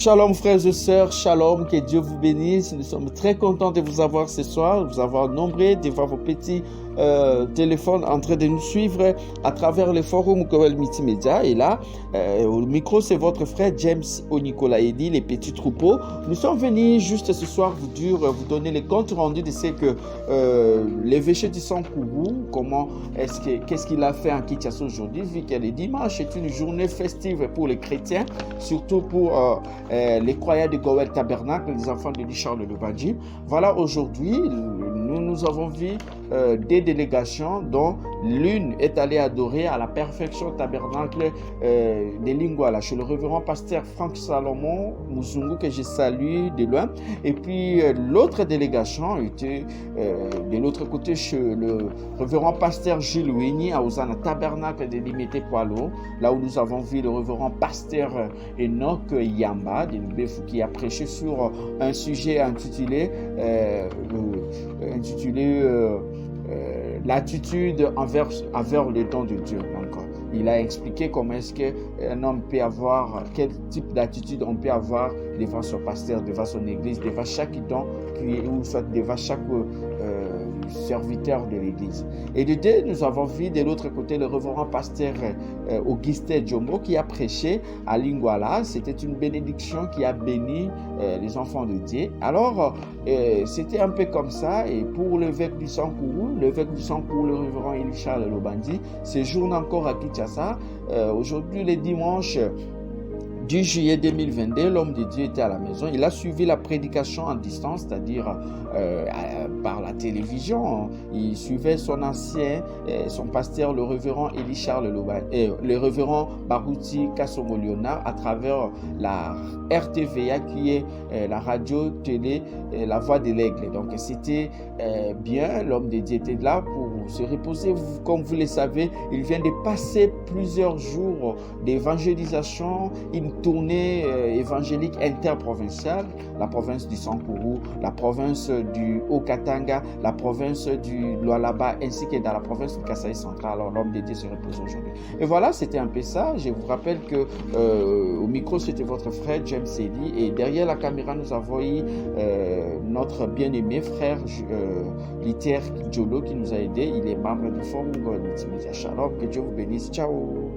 Shalom frères et sœurs, shalom, que Dieu vous bénisse. Nous sommes très contents de vous avoir ce soir, de vous avoir nombreux, de voir vos petits téléphones en train de nous suivre à travers le forum Kowel Multimédia. Et là, au micro, c'est votre frère James Onikolaidi, les petits troupeaux. Nous sommes venus juste ce soir vous donner les comptes rendus de ce que l'évêché de Sankourou, qu'est-ce qu'il a fait en Kinshasa aujourd'hui, vu que le dimanche est une journée festive pour les chrétiens, surtout pour les croyants de Kowel Tabernacle, les enfants de Charles Le Badji. Voilà, aujourd'hui, nous avons vu des délégations dont l'une est allée adorer à la Perfection Tabernacle de Lingouala chez le révérend pasteur Franck Salomon Moussungou, que je salue de loin. Et puis l'autre délégation était de l'autre côté chez le révérend pasteur Gilles Wini à Osana Tabernacle de Limité Poilo, là où nous avons vu le révérend pasteur Enoch Yamba de Lubefou, qui a prêché sur un sujet intitulé l'attitude envers le don de Dieu. Donc, il a expliqué comment est-ce qu'un homme peut avoir, quel type d'attitude on peut avoir devant son pasteur, devant son église, devant chaque don, ou soit devant chaque serviteur de l'église. Et de deux, nous avons vu de l'autre côté le révérend pasteur Augustin Djombo qui a prêché à Lingouala. C'était une bénédiction qui a béni les enfants de Dieu. Alors, c'était un peu comme ça. Et pour l'évêque du Sankourou, le révérend Élie-Charles Lobandi, séjourne encore à Kinshasa. Aujourd'hui, le dimanche 10 juillet 2022, l'homme de Dieu était à la maison. Il a suivi la prédication en distance, c'est-à-dire par la télévision. Il suivait son pasteur, le révérend Élie-Charles le révérend Barouti Kassomoliona, à travers la RTVA, qui est la radio-télé, la voix de l'aigle. Donc c'était bien, l'homme de Dieu était là pour se reposer. Comme vous le savez, il vient de passer plusieurs jours d'évangélisation, une tournée évangélique interprovinciale, la province du Sankourou, la province du Haut-Katanga, la province du Lualaba, ainsi que dans la province du Kasaï central. Alors l'homme de Dieu se repose aujourd'hui. Et voilà, c'était un peu ça. Je vous rappelle que au micro, c'était votre frère James Eli, et derrière la caméra, nous avons eu notre bien-aimé frère Liter Djolo qui nous a aidés. Il est membre du forum Multimédia. Shalom, que Dieu vous bénisse. Ciao.